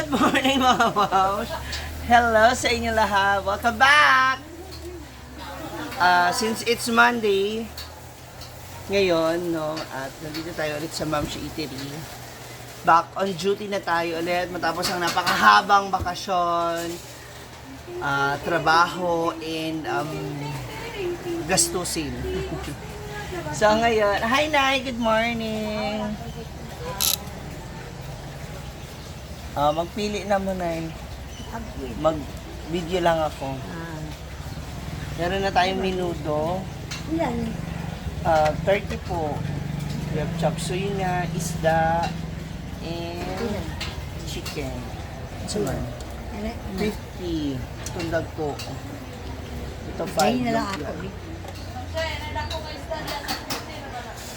Good morning mga moms! Hello sa inyo lahat! Welcome back! Since it's Monday, ngayon, no, at nandito tayo ulit sa Mom's Eatery. Back on duty na tayo ulit matapos ang napakahabang bakasyon, trabaho, and gastusin. So ngayon, hi Nay! Good morning! Magpili na mo na mag-video lang ako. Meron na tayong minudo. Ilan? 30 po. We have chop suey na, isda, and chicken. So, 50. Tundag po. Ito 5. Ay, na lang ako.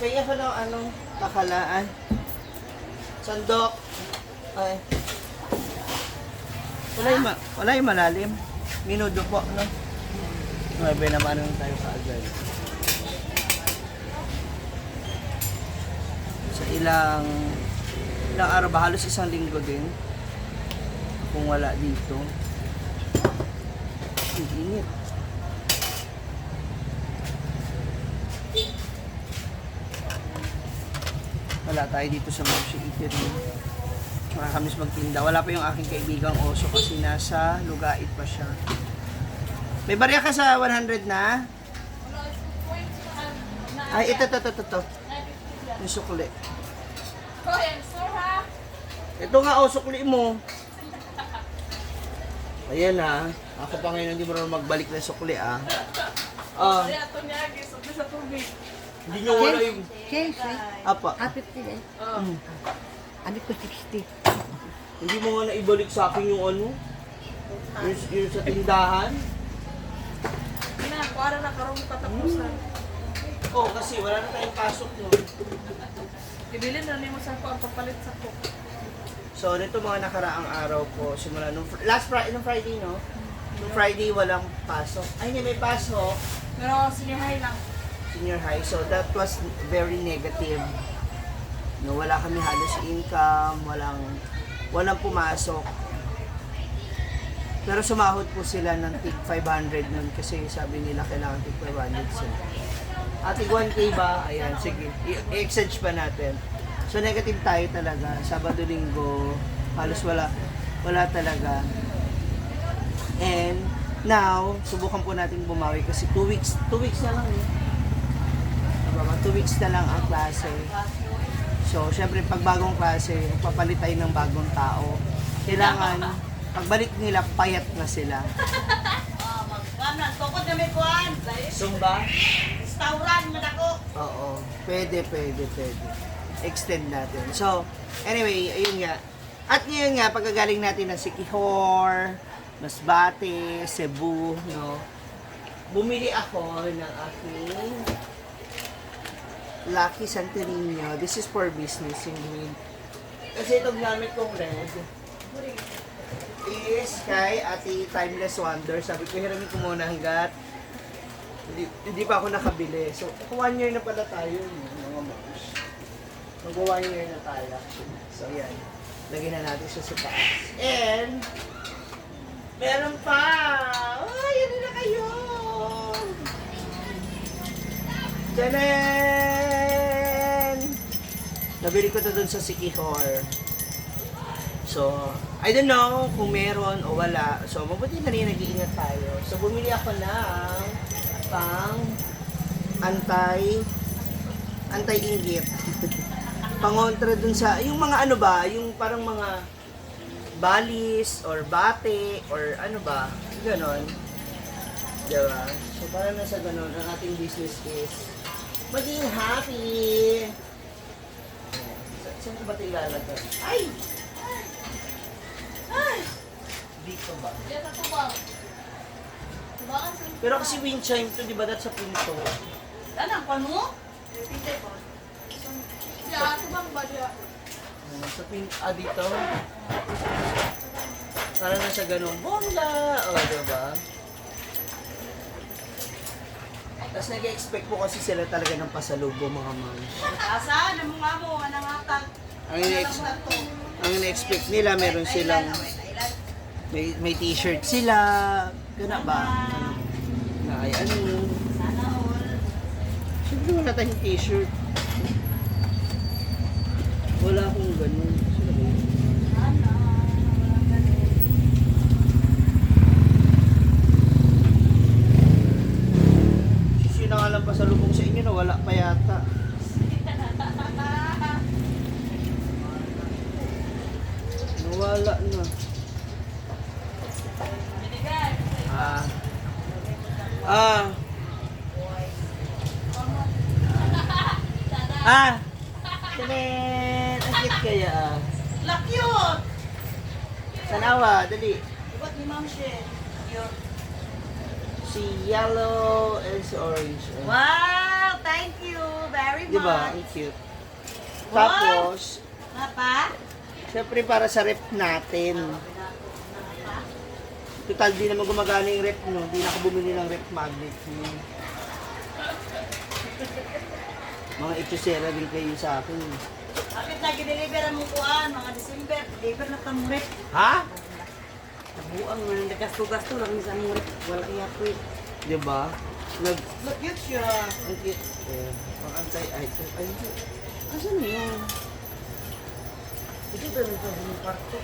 Kaya ko lang anong kakalaan. Sandok. Ay. Wala yung malalim. Minudo po, no? 9 naman naman tayo kaagad. Sa ilang araw ba? Halos isang linggo din. Kung wala dito. Ang init. Wala tayo dito sa Mom's Eatery. Makakamiss magtinda. Wala pa yung aking kaibigang oso kasi nasa Lugait pa siya. May barya ka sa 100 na? Ay, ito. Yung sukli. Ito nga, sukli mo. Ayan ha. Ako pa ngayon hindi mo naman magbalik na sukli Hindi nyo wala yung... Apa. 50 din. Ano ko 60. Hindi mo nga naibalik sa akin yung ano? Yung sa tindahan? Para na karong katapusan. Oo, kasi wala na tayong pasok no. Ibilin na mo sa ko ang papalit sa ko. So, nito mga nakaraang araw po, simula nung nung Friday, no? Nung Friday walang pasok. Ay, hindi may pasok. Pero senior high lang. Senior high. So, that was very negative. No, wala kami halos income, walang pumasok. Pero sumahod po sila ng tig 500 nun kasi sabi nila kailangan tig 500 sila. At tig 1K ba? Ayan, sige. I-exchange pa natin. So negative tayo talaga. Sabado, Linggo, halos wala talaga. And now, subukan po natin bumawi kasi 2 weeks na lang eh. 2 weeks na lang ang klase. So, syempre, pag bagong klase, papalit tayo ng bagong tao. Kailangan, pagbalik nila, payat na sila. Magkanan, tukod na may kuhan. Zumba? Restaurant, madako. Oo. Pwede. Extend natin. So, anyway, ayun nga. At ngayon nga, pagkagaling natin ng Siquijor, Masbate, Cebu, no? Bumili ako ng aking Lucky Santerino. This is for business in green. Kasi itong gamit kong red is kay Ate Timeless Wonder. Sabi ko, hiramin ko muna hanggat hindi pa ako nakabili. So, 1 year na pala tayo, mga moms. Mag-1 year na tayo actually. So, yan. Lagyan na natin siya sa taas. And, meron pa! Ay, yan na kayo! Tanan! Nabili ko to dun sa Siquijor. So, I don't know kung meron o wala. So, mabuti na rin nag-iingat tayo. So, bumili ako ng pang anti-inggit. Pangontra dun sa, yung mga ano ba, yung parang mga balis or bate or ano ba, ganon. Diba? So, parang nasa ganon, ang ating business is maging happy. Saan ko ba ito ilalagay? Ay! Dito ba? Yan ako ba? Pero kasi wind chime to, di ba? That's sa pinto. Anong pano? Pinte ko. Diya, ito bang ba diya? Sa pinto, dito. Parang nasa ganun. Bongga! O, diba? Tapos nag-expect po kasi sila talaga ng pasalubong mga moms. Asa, ano mo nga mo, anang atag. Ang Ang na-expect nila, meron silang, may t-shirt sila, gana ba? Na ay ano, siyempre wala tayong t-shirt. Wala akong ganun. Sino ba yun? Sino nga lang pasalubong sa inyo na wala pa yata. Nawala na. Ah. Ah. Ah. Tanen. Ang cute kaya ah. La cute! Sanawa, dali. Ibat ni Ma'am She. Cute. Si yellow and si orange. Wow! Thank you very much. Diba? Ang cute. Wow. Tapos, Papa? syempre para sa rep natin. Total, di naman gumagana yung rep nyo. Di na ako bumili ng rep magnet. Mga itusera din kayo sa akin. Bakit nag-deliver ang mukuan? Mga December, deliver na tamurit. Ha? Nabuang mo nang nagkasto-gasto lang sa murit. Wala iya po eh. Diba? Nag... Look, cute siya. Ang cute. Eh, ang anti-item. Ay, hindi. Asan yun? Ito ba nito sa kwarto?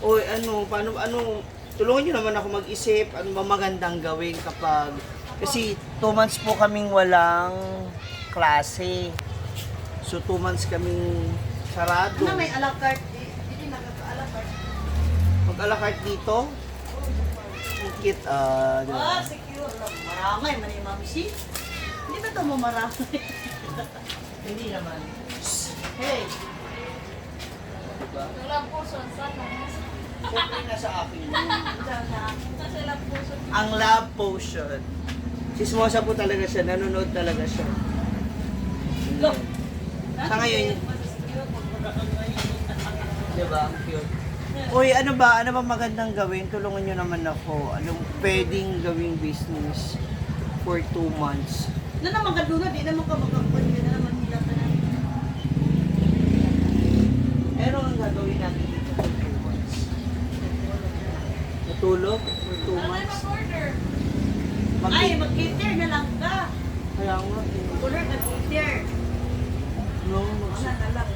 Oy, ano, paano, tulungan nyo naman ako mag-isip, ano ba magandang gawin kapag, kasi 2 months po kaming walang klase. So 2 months kaming sarado. Ano may a la carte? Hindi nakaka-a la carte. Mag-a la carte dito? Ang cute, di ba? Ah, secure lang. Maramay man yung Ma'am She. Hindi ba ito mo marami? Hindi naman. Hey! Diba? Walang puso, sana. Siyempre nasa akin yun. Kasi lang puso. Ang love potion. Sismosa po talaga siya, nanonood talaga siya. Look! Sa ngayon, diba? Ang cute. Uy, ano ba magandang gawin? Tulungan nyo naman ako. Anong pwedeng gawing business for 2 months? Na naman kadungan, di naman ka magkakuan ka na naman hila ka na. Pero ang gagawin natin dito for 2 months? Matulog for 2 months? Mag-order. Ay, mag-cater na lang ka. Kaya nga, Order ka cater. no, Wala na lang.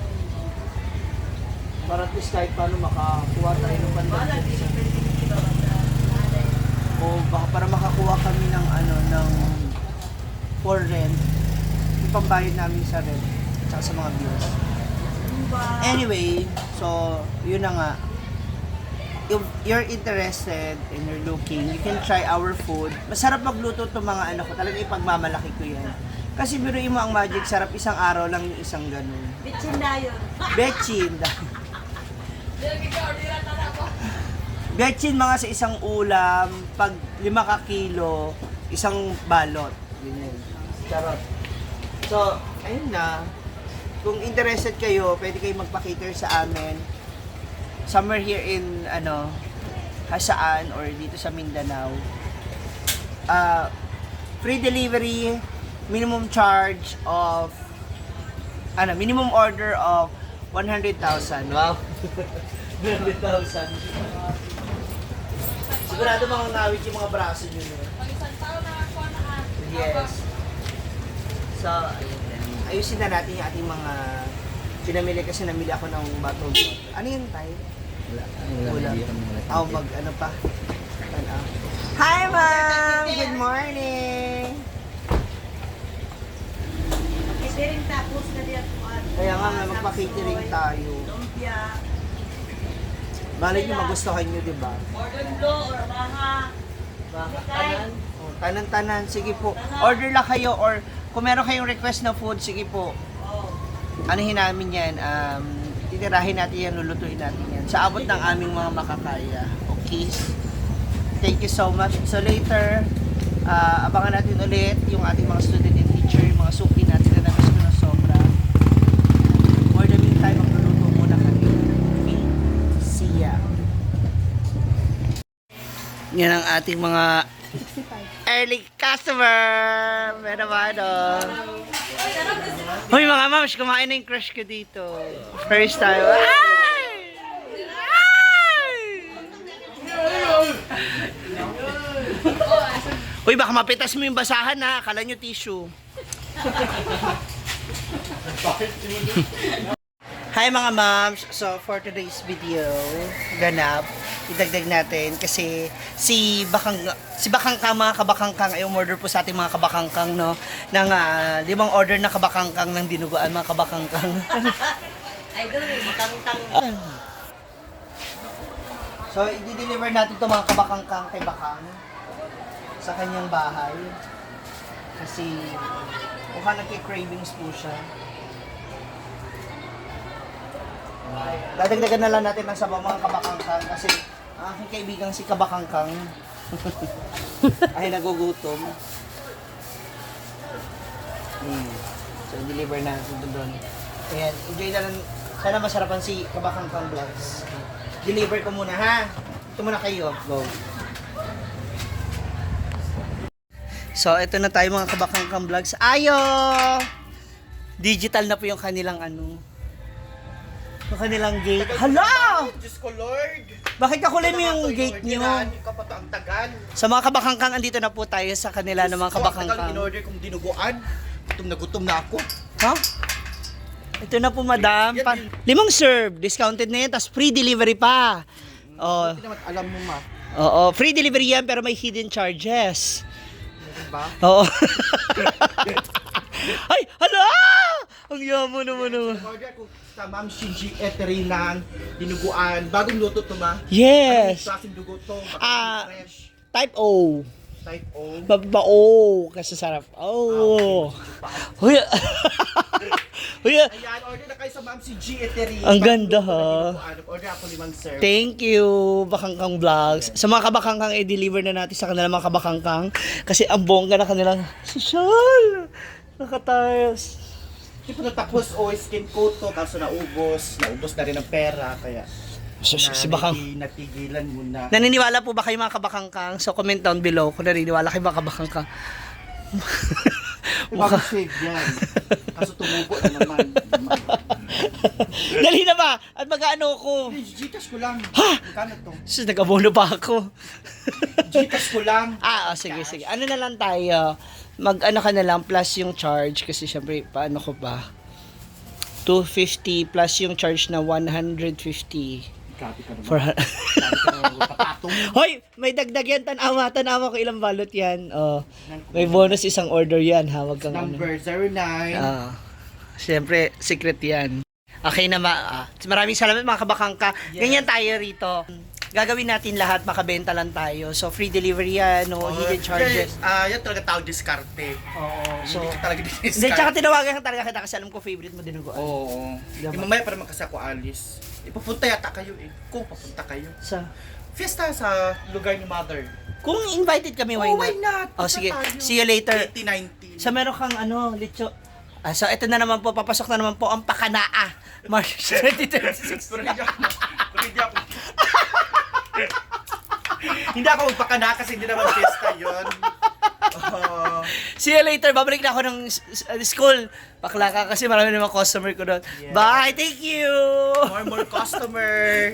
para at least kahit paano makakuha tayo ng Wala, pandang. di na pwede kita bata. O baka para makakuha kami ng ng for rent, ipambayad namin sa rent at sa mga bills. Anyway, so yun na nga. If you're interested and you're looking, you can try our food. Masarap magluto to mga anak ko. Talaga ipagmamalaki ko yan. Kasi biruin mo ang magic, sarap isang araw lang yung isang ganun. Bitchin na yun. Betchin. Betchin mga sa isang ulam, pag 5 ka kilo, isang balot. Ganyan. Charot. So, ayun na. Kung interested kayo, pwede kayo magpa-cater sa amin. Somewhere here in, Hasaan or dito sa Mindanao. Free delivery, minimum charge of, minimum order of 100,000. Wow. 100,000. Sigurado mga ngawit yung mga braso nyo. No? Pag isang taon na ako na Yes. So, ayusin na natin yung ating mga pinamili kasi namili ako ng bottled water. Ano yun tayo? Wala. Ano pa? Hi, ma'am! Good morning! Catering tapos na diyan po. Kaya nga, magpa-catering tayo. Lumpia. Malay nyo, magustuhan nyo, di ba? Ordondo or baha. Tanan? Oh, tanan-tanan. Sige po. Order lang kayo or kung meron kayong request na food, sige po. Oh. Anuhin namin yan. Titirahin natin yan, lulutuin natin yan. Sa abot ng aming mga makakaya. Okay? Thank you so much. So later, abangan natin ulit yung ating mga student and teacher, yung mga suki natin na namiss ko na sobra. For the meantime, magluluto muna kami. Okay? See ya. Yan ang ating mga early customer. Meron ba Hoy mga mams, kumain na yung crush ko dito. First time. Ay! Uy, baka mapitas mo yung basahan ha. Akala nyo tissue. Hi mga moms! So for today's video, ganap, idagdag natin kasi si Bakangkang, mga kabakangkang ay umorder po sa ating mga kabakangkang, no, ng 5 order na kabakangkang ng dinuguan, mga kabakangkang. Idol, makangtang. So i-deliver natin to mga kabakangkang kay Bakang sa kanyang bahay kasi mukhang nagki-cravings po siya. Dadagdagan na lang natin ng sabaw mga kabakangkang kasi ang aking kaibigang si Kabakangkang ay nagugutom. So, deliver natin doon. Ayan, enjoy na lang. Sana masarapan si Kabakangkang Vlogs. Deliver ko muna ha. Ito muna kayo. Go. So, ito na tayo mga Kabakangkang Vlogs. Ayo! Digital na po yung kanilang yung kanilang gate. Hala! Diyos ko, Lord! Bakit kakulay mo yung gate nyo? Ka pa ang tagal. Sa mga kabakangkang, andito na po tayo sa kanila ng mga Tagal kabakangkang. in-order kong dinuguan. Gutom na ako. Ha? Ito na po, madam. 5 serve. Discounted na yan, tapos free delivery pa. Oh, Hindi naman alam mo, ma. oo, free delivery yan, pero may hidden charges. Diba? Oo. Ay, hala! Ang yaman naman naman. Order ko sa Ma'am Shinji Eatery ng dinuguan. Bagong luto to, ma. Yes. Anong klaseng dugo to? Baka Ah. fresh. Type O. Type O. Babao. Kasi sarap. Oh. Huy. Huy. Ayan, order na kayo sa Ma'am Shinji Eatery. Ang Bagong ganda, luto na ha? dinuguan. Order ako 5 serve. Thank you, Bakangkang Vlogs. Sa mga kabakangkang, i-deliver na natin sa kanila mga kabakangkang. Kasi ang bongga na kanilang social. Nakatayos. Hindi pa natapos o skin coat to. Kaso naubos. Naubos na rin ang pera. Kaya Si Bakang. natigilan muna. Naniniwala po ba kayo mga kabakangkang? So comment down below kung naniniwala kayo mga kabakangkang. Bagong shave yan. Kaso tumubo na naman. Dali na ba? At mag-ano ko? Gcash ko lang. Ha? Magkano to? Sus, nag-abono pa ako. Gcash ko lang. Sige, sige. Ano na lang tayo? Mag-ano ka na lang plus yung charge kasi syempre, paano ko ba? 250 plus yung charge na 150. Grabe ka naman. For... Grabe ka naman. Papatong. Hoy, may dagdag yan. Tanawa ko ilang balot yan. Oh, may bonus isang order yan ha. Wag kang ano. Number 09. Siyempre, secret yan. Okay na maraming salamat mga kabakangka. Ganyan tayo rito. Gagawin natin lahat, makabenta lang tayo. So, free delivery yan, no hidden charges. Yan talaga tawag diskarte. Oo. So, Hindi ka talaga diskarte. hindi, tsaka tinawagan ka talaga kita kasi alam ko favorite mo dinuguan. Oo. Diba? Mamaya pa naman kasi ako alis. Ipapunta yata kayo eh. Kung papunta kayo. Sa, Fiesta sa lugar ni Mother. kung invited kami, why Oh, not? why not? Oh, Punta sige. tayo. See you later. 2019. Sa meron kang lechon. So, ito na naman po, papasok na naman po ang Pakanaa. March 2026. Pero hindi ako. Hindi ako magpakana kasi hindi naman fiesta yun. See you later. Babalik na ako ng school. Bakla ka kasi marami namang customer ko doon. Yeah. Bye. Thank you. More customer.